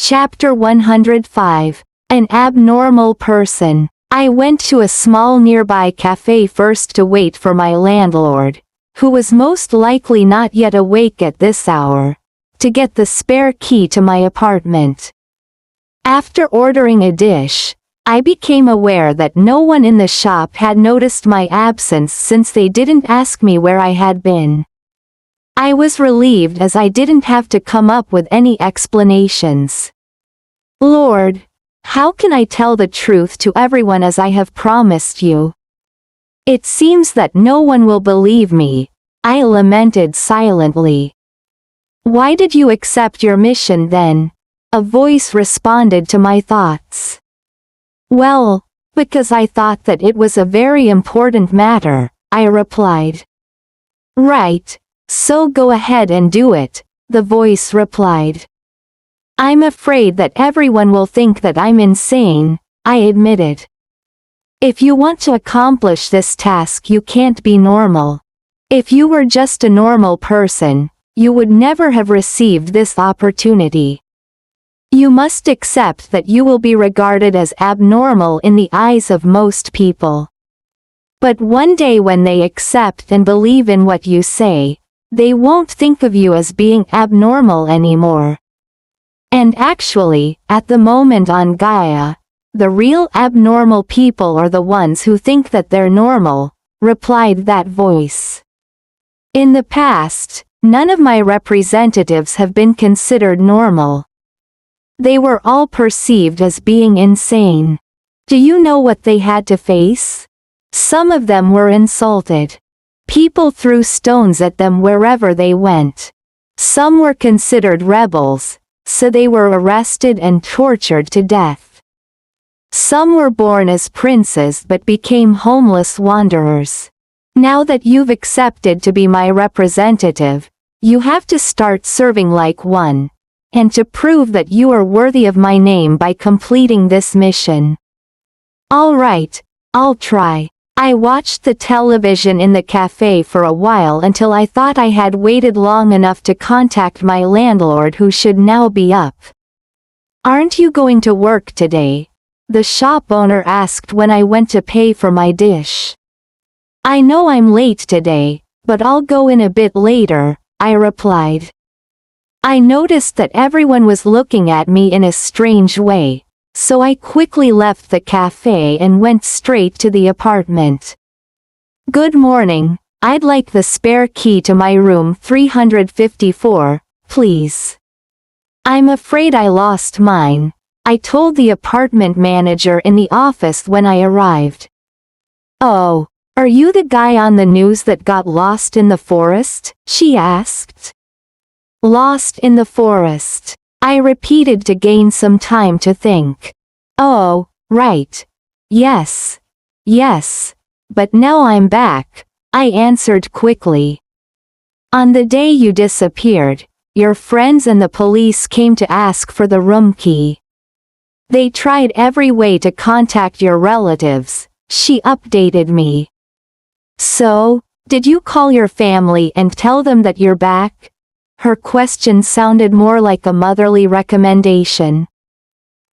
Chapter 105. An abnormal person. I went to a small nearby cafe first to wait for my landlord, who was most likely not yet awake at this hour, to get the spare key to my apartment. After ordering a dish, I became aware that no one in the shop had noticed my absence since they didn't ask me where I had been. I was relieved as I didn't have to come up with any explanations. Lord, how can I tell the truth to everyone as I have promised you? It seems that no one will believe me, I lamented silently. Why did you accept your mission then? A voice responded to my thoughts. Well, because I thought that it was a very important matter, I replied. Right, so go ahead and do it, the voice replied. I'm afraid that everyone will think that I'm insane, I admitted. If you want to accomplish this task, you can't be normal. If you were just a normal person, you would never have received this opportunity. You must accept that you will be regarded as abnormal in the eyes of most people. But one day when they accept and believe in what you say, they won't think of you as being abnormal anymore. And actually, at the moment on Gaia, the real abnormal people are the ones who think that they're normal, replied that voice. In the past, none of my representatives have been considered normal. They were all perceived as being insane. Do you know what they had to face? Some of them were insulted. People threw stones at them wherever they went. Some were considered rebels, so they were arrested and tortured to death. Some were born as princes but became homeless wanderers. Now that you've accepted to be my representative, you have to start serving like one, and to prove that you are worthy of my name by completing this mission. All right, I'll try. I watched the television in the cafe for a while until I thought I had waited long enough to contact my landlord, who should now be up. Aren't you going to work today? The shop owner asked when I went to pay for my dish. I know I'm late today, but I'll go in a bit later, I replied. I noticed that everyone was looking at me in a strange way, so I quickly left the cafe and went straight to the apartment. Good morning, I'd like the spare key to my room 354, please. I'm afraid I lost mine, I told the apartment manager in the office when I arrived. Oh, are you the guy on the news that got lost in the forest? She asked. Lost in the forest, I repeated to gain some time to think. Oh, right. Yes. Yes. But now I'm back, I answered quickly. On the day you disappeared, your friends and the police came to ask for the room key. They tried every way to contact your relatives, she updated me. So, did you call your family and tell them that you're back? Her question sounded more like a motherly recommendation.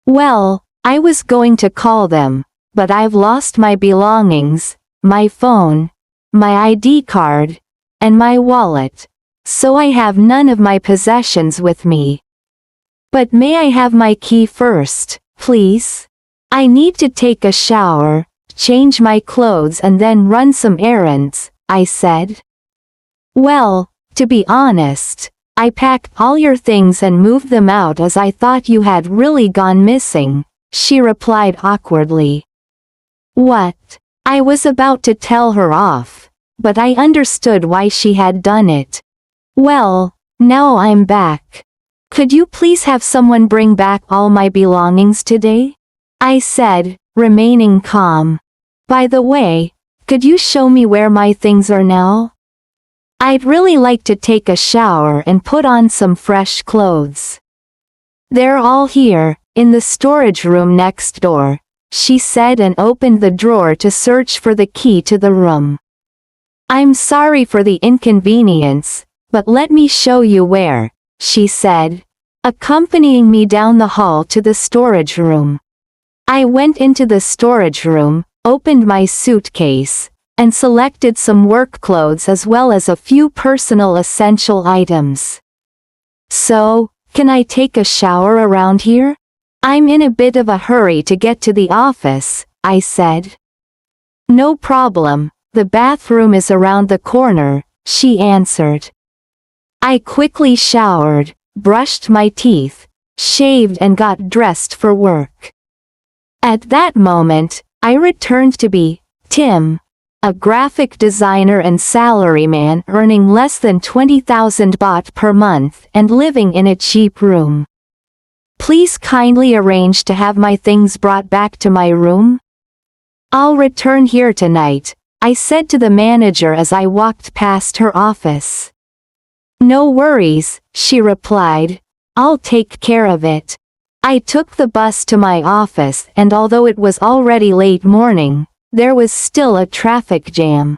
Well, I was going to call them, but I've lost my belongings, my phone, my ID card, and my wallet, so I have none of my possessions with me. But may I have my key first, please? I need to take a shower, change my clothes and then run some errands, I said. Well, to be honest, I packed all your things and moved them out as I thought you had really gone missing, she replied awkwardly. What? I was about to tell her off, but I understood why she had done it. Well, now I'm back. Could you please have someone bring back all my belongings today? I said, remaining calm. By the way, could you show me where my things are now? I'd really like to take a shower and put on some fresh clothes. They're all here, in the storage room next door, she said and opened the drawer to search for the key to the room. I'm sorry for the inconvenience, but let me show you where, she said, accompanying me down the hall to the storage room. I went into the storage room, opened my suitcase, and selected some work clothes as well as a few personal essential items. "So, can I take a shower around here? I'm in a bit of a hurry to get to the office," I said. "No problem, the bathroom is around the corner," she answered. I quickly showered, brushed my teeth, shaved and got dressed for work. At that moment, I returned to be Tim, a graphic designer and salaryman earning less than 20,000 baht per month and living in a cheap room. "Please kindly arrange to have my things brought back to my room?" "I'll return here tonight," I said to the manager as I walked past her office. "No worries," she replied. "I'll take care of it." I took the bus to my office, and although it was already late morning, there was still a traffic jam.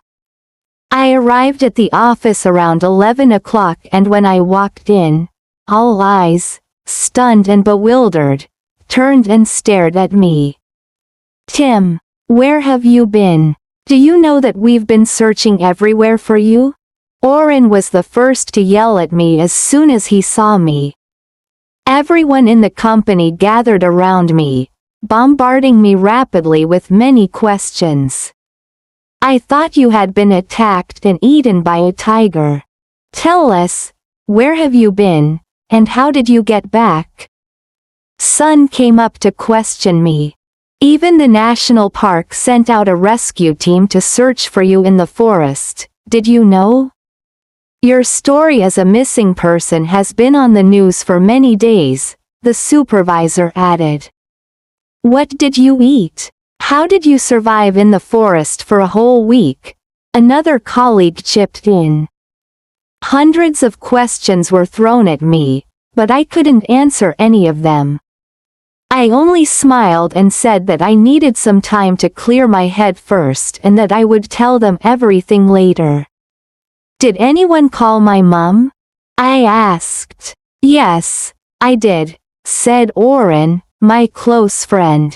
I arrived at the office around 11 o'clock, and when I walked in, all eyes, stunned and bewildered, turned and stared at me. "Tim, where have you been? Do you know that we've been searching everywhere for you?" Oren was the first to yell at me as soon as he saw me. Everyone in the company gathered around me, bombarding me rapidly with many questions. "I thought you had been attacked and eaten by a tiger. Tell us, where have you been, and how did you get back?" Sun came up to question me. "Even the national park sent out a rescue team to search for you in the forest, did you know? Your story as a missing person has been on the news for many days," the supervisor added. "What did you eat? How did you survive in the forest for a whole week?" Another colleague chipped in. Hundreds of questions were thrown at me, but I couldn't answer any of them. I only smiled and said that I needed some time to clear my head first and that I would tell them everything later. "Did anyone call my mom?" I asked. "Yes, I did," said Oren, my close friend.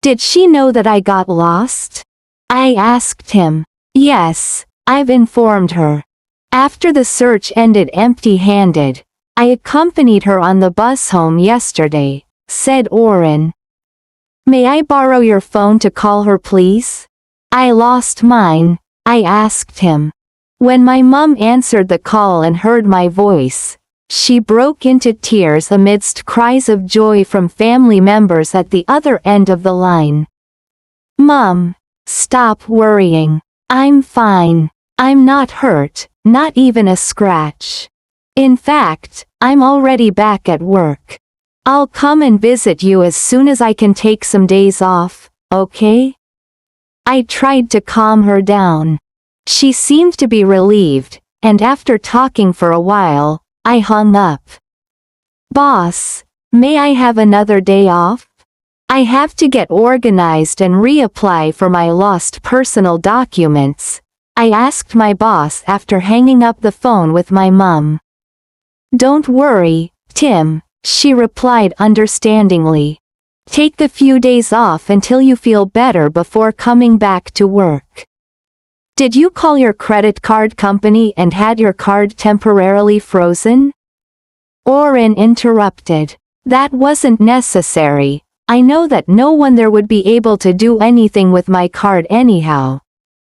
"Did she know that I got lost?" I asked him. "Yes, I've informed her. After the search ended empty-handed, I accompanied her on the bus home yesterday," said Oren. "May I borrow your phone to call her, please?" "I lost mine," I asked him. When my mom answered the call and heard my voice, she broke into tears amidst cries of joy from family members at the other end of the line. "Mom, stop worrying. I'm fine. I'm not hurt, not even a scratch. In fact, I'm already back at work. I'll come and visit you as soon as I can take some days off, okay?" I tried to calm her down. She seemed to be relieved, and after talking for a while, I hung up. "Boss, may I have another day off? I have to get organized and reapply for my lost personal documents," I asked my boss after hanging up the phone with my mom. "Don't worry, Tim," she replied understandingly. "Take a few days off until you feel better before coming back to work." "Did you call your credit card company and had your card temporarily frozen?" Oren interrupted. "That wasn't necessary. I know that no one there would be able to do anything with my card anyhow,"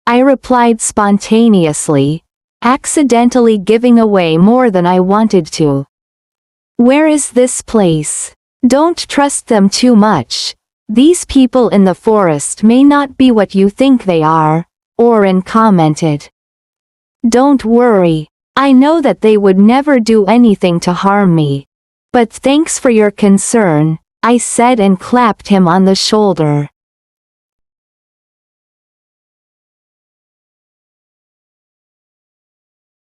I replied spontaneously, accidentally giving away more than I wanted to. "Where is this place? Don't trust them too much. These people in the forest may not be what you think they are," Oren commented. "Don't worry. I know that they would never do anything to harm me. But thanks for your concern," I said and clapped him on the shoulder.